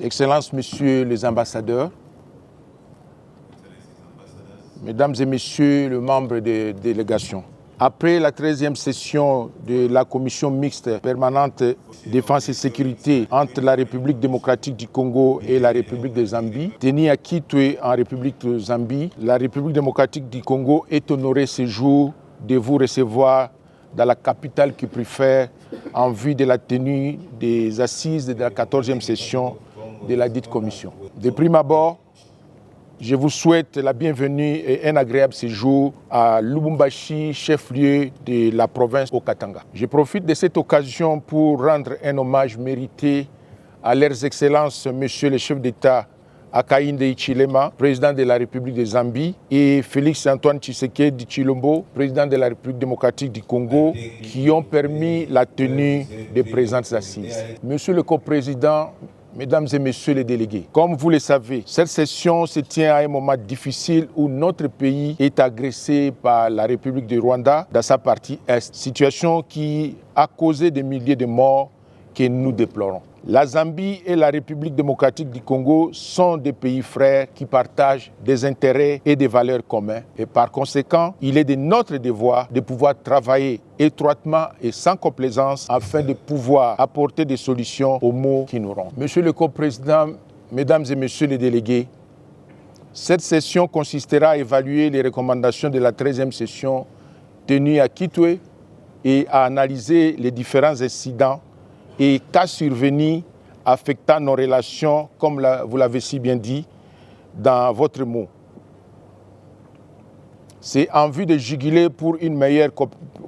Excellences, Messieurs les ambassadeurs, Mesdames et Messieurs les membres des délégations. Après la 13e session de la commission mixte permanente défense et sécurité entre la République démocratique du Congo et la République de Zambie, tenue à Kitwe en République de Zambie, la République démocratique du Congo est honorée ce jour de vous recevoir dans la capitale qui préfère en vue de la tenue des assises de la 14e session de la dite commission. De prime abord, je vous souhaite la bienvenue et un agréable séjour à Lubumbashi, chef-lieu de la province au Katanga. Je profite de cette occasion pour rendre un hommage mérité à leurs excellences, Monsieur le chef d'État Hakainde Hichilema, président de la République de Zambie, et Félix-Antoine Tshisekedi Tshilombo, président de la République démocratique du Congo, qui ont permis la tenue des présentes assises. Monsieur le coprésident, Mesdames et Messieurs les délégués, comme vous le savez, cette session se tient à un moment difficile où notre pays est agressé par la République du Rwanda dans sa partie Est, situation qui a causé des milliers de morts que nous déplorons. La Zambie et la République démocratique du Congo sont des pays frères qui partagent des intérêts et des valeurs communs. Et par conséquent, il est de notre devoir de pouvoir travailler étroitement et sans complaisance afin de pouvoir apporter des solutions aux maux qui nous rendent. Monsieur le coprésident, Mesdames et Messieurs les délégués, cette session consistera à évaluer les recommandations de la 13e session tenue à Kitwe et à analyser les différents incidents et cas survenus affectant nos relations, comme vous l'avez si bien dit dans votre mot. C'est en vue de juguler pour une meilleure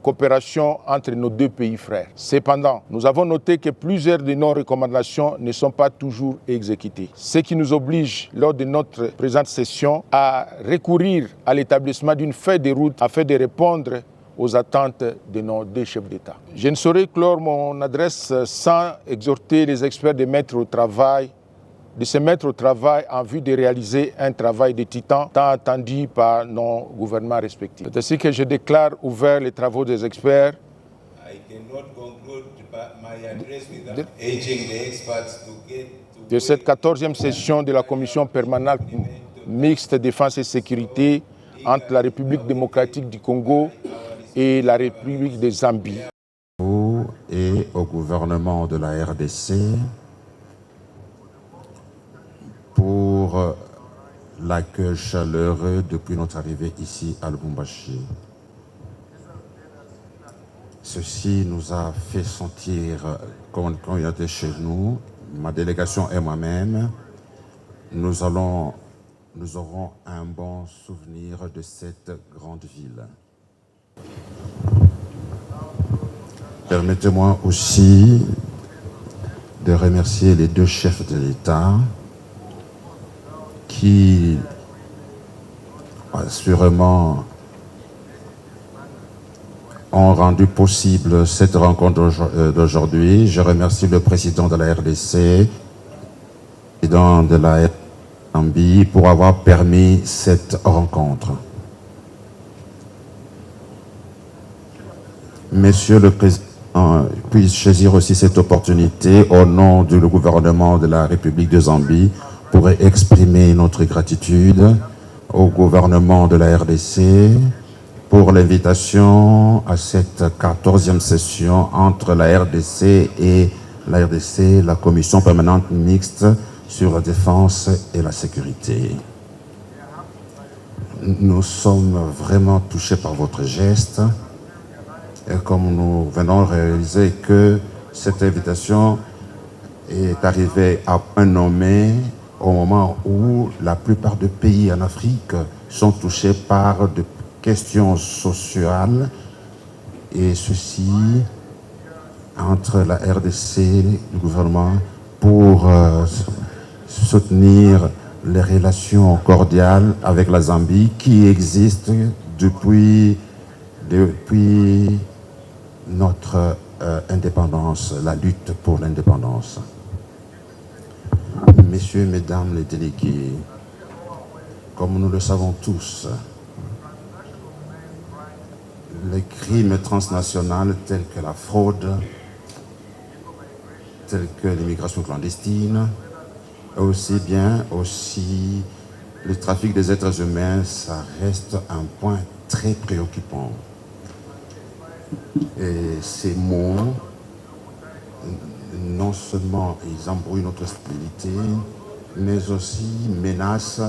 coopération entre nos deux pays frères. Cependant, nous avons noté que plusieurs de nos recommandations ne sont pas toujours exécutées, ce qui nous oblige, lors de notre présente session, à recourir à l'établissement d'une feuille de route afin de répondre aux attentes de nos deux chefs d'État. Je ne saurais clore mon adresse sans exhorter les experts de se mettre au travail en vue de réaliser un travail de titan tant attendu par nos gouvernements respectifs. C'est ainsi que je déclare ouvert les travaux des experts. De cette 14e session de la commission permanente mixte défense et sécurité entre la République démocratique du Congo et la République de Zambie. Et au gouvernement de la RDC pour l'accueil chaleureux depuis notre arrivée ici à Lubumbashi. Ceci nous a fait sentir comme quand il était chez nous, ma délégation et moi-même, nous aurons un bon souvenir de cette grande ville. Permettez-moi aussi de remercier les deux chefs de l'État qui assurément ont rendu possible cette rencontre d'aujourd'hui. Je remercie le président de la RDC, le président de la Zambie pour avoir permis cette rencontre. Monsieur le Président, puis-je saisir aussi cette opportunité au nom du gouvernement de la République de Zambie pour exprimer notre gratitude au gouvernement de la RDC pour l'invitation à cette 14e session entre la RDC et la commission permanente mixte sur la défense et la sécurité. Nous sommes vraiment touchés par votre geste. Et comme nous venons de réaliser que cette invitation est arrivée à point nommé au moment où la plupart des pays en Afrique sont touchés par des questions sociales, et ceci entre la RDC et le gouvernement pour soutenir les relations cordiales avec la Zambie qui existent depuis notre indépendance, la lutte pour l'indépendance. Messieurs, Mesdames les délégués, comme nous le savons tous, les crimes transnationaux tels que la fraude, tels que l'immigration clandestine, aussi le trafic des êtres humains, ça reste un point très préoccupant. Et ces mots, non seulement ils embrouillent notre stabilité, mais aussi menacent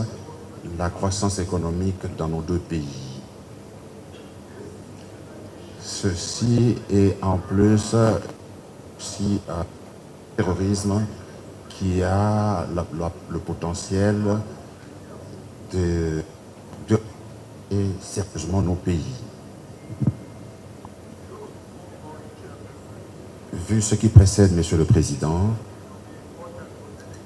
la croissance économique dans nos deux pays. Ceci est en plus aussi un terrorisme qui a le potentiel de sérieusement nos pays. Vu ce qui précède, Monsieur le Président,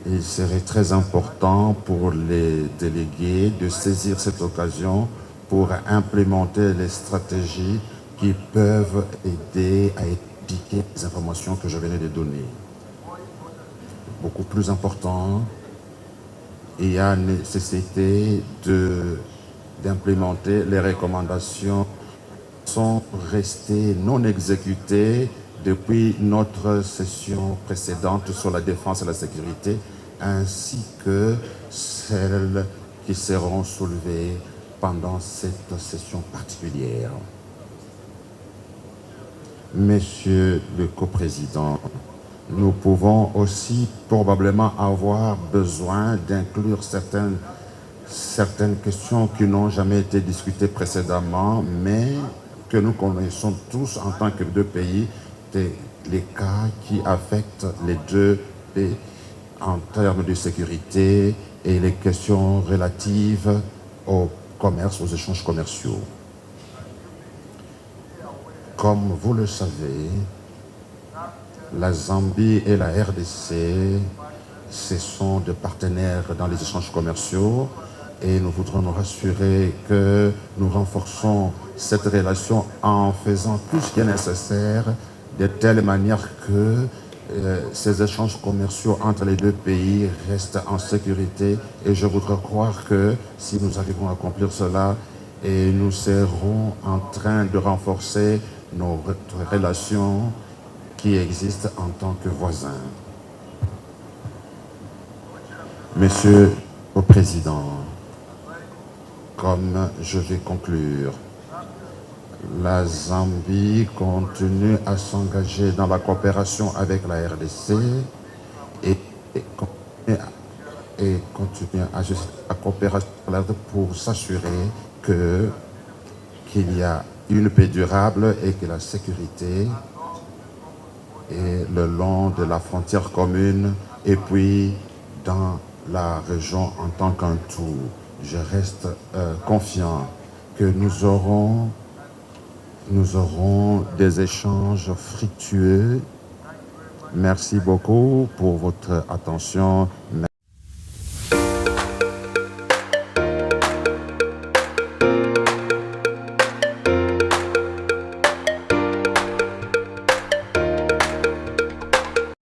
il serait très important pour les délégués de saisir cette occasion pour implémenter les stratégies qui peuvent aider à expliquer les informations que je venais de donner. Beaucoup plus important, il y a nécessité d'implémenter les recommandations qui sont restées non exécutées depuis notre session précédente sur la défense et la sécurité, ainsi que celles qui seront soulevées pendant cette session particulière. Monsieur le coprésident, nous pouvons aussi probablement avoir besoin d'inclure certaines questions qui n'ont jamais été discutées précédemment, mais que nous connaissons tous en tant que deux pays, les cas qui affectent les deux pays en termes de sécurité et les questions relatives au commerce, aux échanges commerciaux. Comme vous le savez, la Zambie et la RDC, ce sont des partenaires dans les échanges commerciaux et nous voudrons nous rassurer que nous renforçons cette relation en faisant tout ce qui est nécessaire de telle manière que ces échanges commerciaux entre les deux pays restent en sécurité. Et je voudrais croire que si nous arrivons à accomplir cela, et nous serons en train de renforcer nos relations qui existent en tant que voisins. Monsieur le Président, comme je vais conclure, la Zambie continue à s'engager dans la coopération avec la RDC et continue à coopérer pour s'assurer qu'il y a une paix durable et que la sécurité est le long de la frontière commune et puis dans la région en tant qu'un tout. Je reste confiant que nous aurons des échanges fructueux. Merci beaucoup pour votre attention.